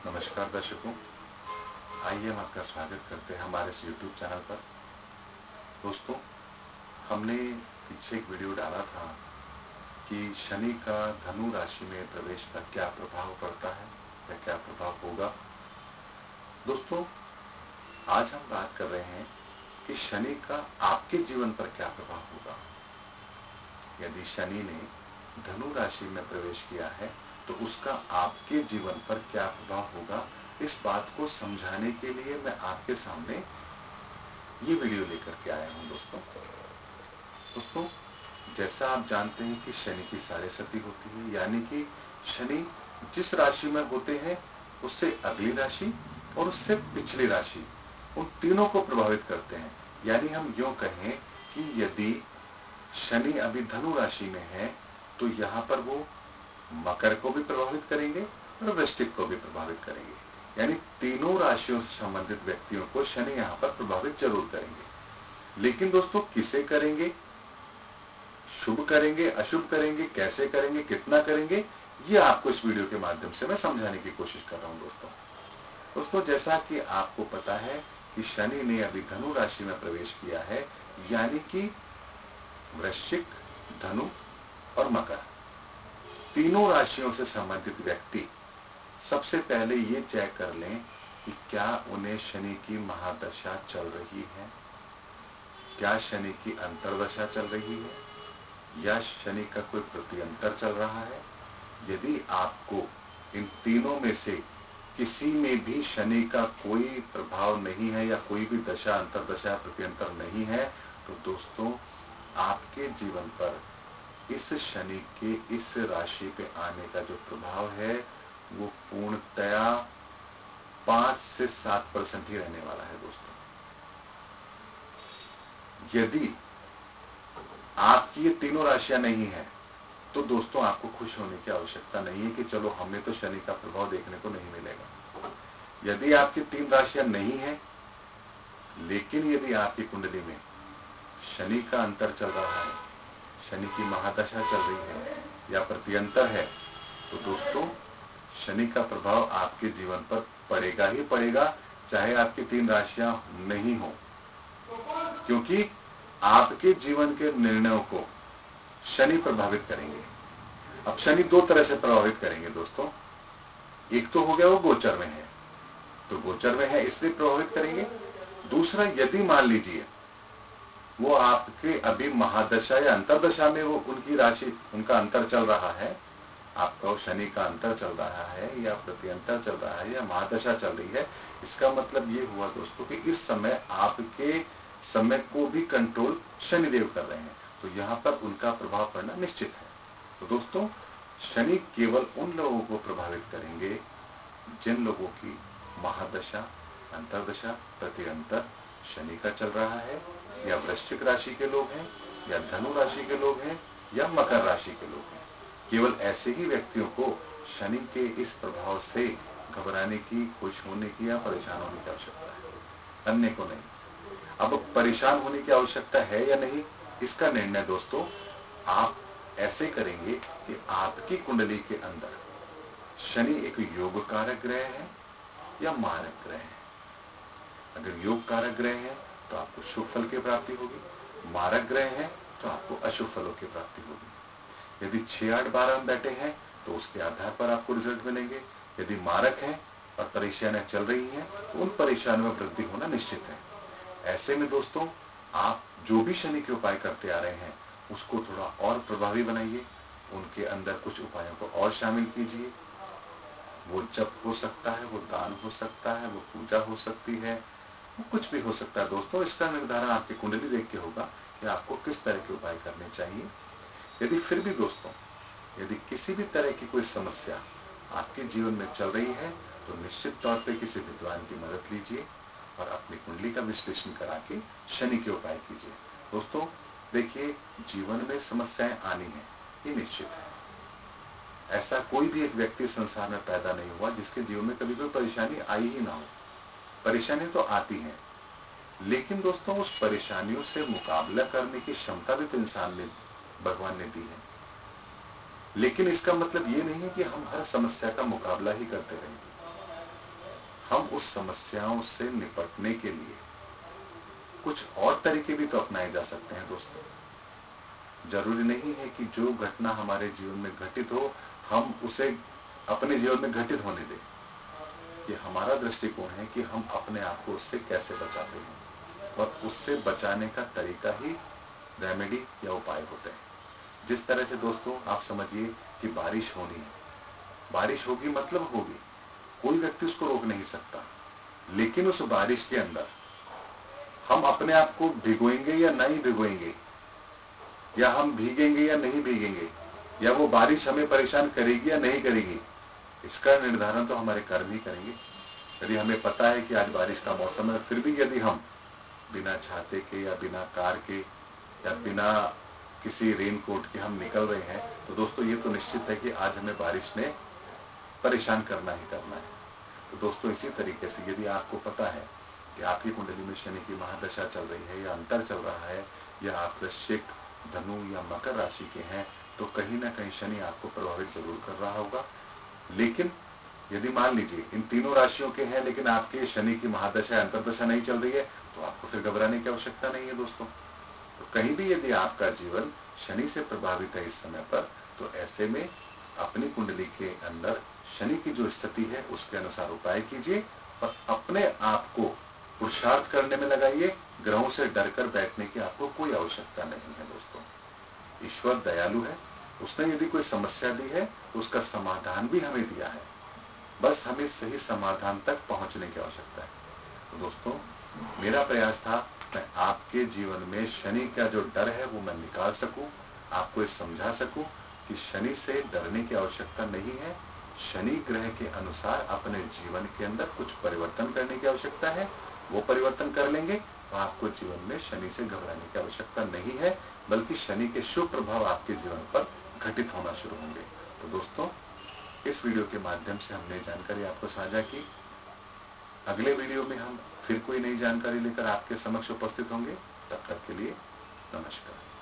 नमस्कार दर्शकों, आइए हम आपका स्वागत करते हैं हमारे इस YouTube चैनल पर। दोस्तों, हमने पीछे एक वीडियो डाला था कि शनि का धनु राशि में प्रवेश का क्या प्रभाव पड़ता है या क्या प्रभाव होगा। दोस्तों, आज हम बात कर रहे हैं कि शनि का आपके जीवन पर क्या प्रभाव होगा। यदि शनि ने धनु राशि में प्रवेश किया है तो उसका आपके जीवन पर क्या प्रभाव होगा, इस बात को समझाने के लिए मैं आपके सामने ये वीडियो लेकर के आया हूं। दोस्तों, जैसा आप जानते हैं कि शनि की साढ़े सती होती है, यानी कि शनि जिस राशि में होते हैं उससे अगली राशि और उससे पिछली राशि, उन तीनों को प्रभावित करते हैं। यानी हम यूं कहें कि यदि शनि अभी धनु राशि में है तो यहां पर वो मकर को भी प्रभावित करेंगे और वृश्चिक को भी प्रभावित करेंगे। यानी तीनों राशियों से संबंधित व्यक्तियों को शनि यहां पर प्रभावित जरूर करेंगे। लेकिन दोस्तों, किसे करेंगे, शुभ करेंगे, अशुभ करेंगे, कैसे करेंगे, कितना करेंगे, ये आपको इस वीडियो के माध्यम से मैं समझाने की कोशिश कर रहा हूं। दोस्तों, जैसा कि आपको पता है कि शनि ने अभी धनु राशि में प्रवेश किया है, यानी कि वृश्चिक, धनु और मकर, तीनों राशियों से संबंधित व्यक्ति सबसे पहले ये चेक कर लें कि क्या उन्हें शनि की महादशा चल रही है, क्या शनि की अंतर्दशा चल रही है या शनि का कोई प्रत्यंतर चल रहा है। यदि आपको इन तीनों में से किसी में भी शनि का कोई प्रभाव नहीं है या कोई भी दशा, अंतर्दशा, प्रत्यंतर नहीं है, तो दोस्तों आपके जीवन पर इस शनि के इस राशि पे आने का जो प्रभाव है वो पूर्णतया 5 से 7% ही रहने वाला है। दोस्तों, यदि आपकी ये तीनों राशियां नहीं है तो दोस्तों आपको खुश होने की आवश्यकता नहीं है कि चलो हमें तो शनि का प्रभाव देखने को नहीं मिलेगा। यदि आपकी 3 राशियां नहीं है, लेकिन यदि आपकी कुंडली में शनि का अंतर चल रहा है, शनि की महादशा चल रही है या प्रत्यंतर है, तो दोस्तों शनि का प्रभाव आपके जीवन पर पड़ेगा ही पड़ेगा, चाहे आपकी 3 राशियां नहीं हो, क्योंकि आपके जीवन के निर्णयों को शनि प्रभावित करेंगे। अब शनि 2 तरह से प्रभावित करेंगे दोस्तों। एक तो हो गया वो गोचर में है, तो गोचर में है इसलिए प्रभावित करेंगे। दूसरा, यदि मान लीजिए वो आपके अभी महादशा या अंतरदशा में वो उनकी राशि, उनका अंतर चल रहा है, आपका शनि का अंतर चल रहा है या प्रत्यंतर चल रहा है या महादशा चल रही है, इसका मतलब ये हुआ दोस्तों कि इस समय आपके समय को भी कंट्रोल शनिदेव कर रहे हैं, तो यहां पर उनका प्रभाव पड़ना निश्चित है। तो दोस्तों, शनि केवल उन लोगों को प्रभावित करेंगे जिन लोगों की महादशा, अंतरदशा, प्रत्यंतर शनि का चल रहा है, या वृश्चिक राशि के लोग हैं, या धनु राशि के लोग हैं, या मकर राशि के लोग हैं। केवल ऐसे ही व्यक्तियों को शनि के इस प्रभाव से घबराने की, खुश होने की या परेशान होने की आवश्यकता है, अन्य को नहीं। अब परेशान होने की आवश्यकता है या नहीं, इसका निर्णय दोस्तों आप ऐसे करेंगे कि आपकी कुंडली के अंदर शनि एक योग कारक ग्रह है या मारक ग्रह है। अगर योग कारक ग्रह है तो आपको शुभ फल की प्राप्ति होगी, मारक ग्रह है तो आपको अशुभ फलों की प्राप्ति होगी। यदि 6, 8, 12 में बैठे हैं तो उसके आधार पर आपको रिजल्ट मिलेंगे। यदि मारक है और परेशानियां चल रही हैं तो उन परेशानियों में वृद्धि होना निश्चित है। ऐसे में दोस्तों, आप जो भी शनि के उपाय करते आ रहे हैं उसको थोड़ा और प्रभावी बनाइए, उनके अंदर कुछ उपायों को और शामिल कीजिए। वो जप हो सकता है, वो दान हो सकता है, वो पूजा हो सकती है, वो कुछ भी हो सकता है। दोस्तों, इसका निर्धारण आपकी कुंडली देख के होगा कि आपको किस तरह के उपाय करने चाहिए। यदि फिर भी दोस्तों, यदि किसी भी तरह की कोई समस्या आपके जीवन में चल रही है तो निश्चित तौर पे किसी विद्वान की मदद लीजिए और अपनी कुंडली का विश्लेषण करा के शनि के उपाय कीजिए। दोस्तों देखिए, जीवन में समस्याएं आनी है, ये निश्चित है। ऐसा कोई भी एक व्यक्ति संसार में पैदा नहीं हुआ जिसके जीवन में कभी कोई परेशानी आई ही ना हो। परेशानी तो आती है, लेकिन दोस्तों उस परेशानियों से मुकाबला करने की क्षमता भी तो इंसान ने, भगवान ने दी है। लेकिन इसका मतलब ये नहीं है कि हम हर समस्या का मुकाबला ही करते रहेंगे। हम उस समस्याओं से निपटने के लिए कुछ और तरीके भी तो अपनाए जा सकते हैं दोस्तों। जरूरी नहीं है कि जो घटना हमारे जीवन में घटित हो हम उसे अपने जीवन में घटित होने दें। ये हमारा दृष्टिकोण है कि हम अपने आप को उससे कैसे बचाते हैं, और उससे बचाने का तरीका ही रेमेडी या उपाय होते हैं। जिस तरह से दोस्तों आप समझिए कि बारिश होनी है, बारिश होगी मतलब होगी, कोई व्यक्ति उसको रोक नहीं सकता, लेकिन उस बारिश के अंदर हम अपने आप को भिगोएंगे या नहीं भिगोएंगे, या हम भीगेंगे या नहीं भीगेंगे, या वो बारिश हमें परेशान करेगी या नहीं करेगी, इसका निर्धारण तो हमारे कर्म ही करेंगे। यदि हमें पता है कि आज बारिश का मौसम है, फिर भी यदि हम बिना छाते के या बिना कार के या बिना किसी रेनकोट के हम निकल रहे हैं, तो दोस्तों ये तो निश्चित है कि आज हमें बारिश ने परेशान करना ही करना है। तो दोस्तों इसी तरीके से यदि आपको पता है कि आपकी कुंडली में शनि की महादशा चल रही है या अंतर चल रहा है, या आप वृश्चिक, धनु या मकर राशि के हैं, तो कहीं ना कहीं शनि आपको प्रभावित जरूर कर रहा होगा। लेकिन यदि मान लीजिए इन तीनों राशियों के हैं लेकिन आपके शनि की महादशा अंतरदशा नहीं चल रही है, तो आपको फिर घबराने की आवश्यकता नहीं है दोस्तों। तो कहीं भी यदि आपका जीवन शनि से प्रभावित है इस समय पर, तो ऐसे में अपनी कुंडली के अंदर शनि की जो स्थिति है उसके अनुसार उपाय कीजिए और अपने आप को पुरुषार्थ करने में लगाइए। ग्रहों से डरकर बैठने की आपको कोई आवश्यकता नहीं है दोस्तों। ईश्वर दयालु है, उसने यदि कोई समस्या दी है तो उसका समाधान भी हमें दिया है, बस हमें सही समाधान तक पहुंचने की आवश्यकता है। तो दोस्तों मेरा प्रयास था मैं आपके जीवन में शनि का जो डर है वो मैं निकाल सकूं, आपको ये समझा सकूं कि शनि से डरने की आवश्यकता नहीं है। शनि ग्रह के अनुसार अपने जीवन के अंदर कुछ परिवर्तन करने की आवश्यकता है, वो परिवर्तन कर लेंगे तो आपको जीवन में शनि से घबराने की आवश्यकता नहीं है, बल्कि शनि के शुभ प्रभाव आपके जीवन पर घटित होना शुरू होंगे। तो दोस्तों इस वीडियो के माध्यम से हमने जानकारी आपको साझा की। अगले वीडियो में हम फिर कोई नई जानकारी लेकर आपके समक्ष उपस्थित होंगे। तब तक के लिए नमस्कार।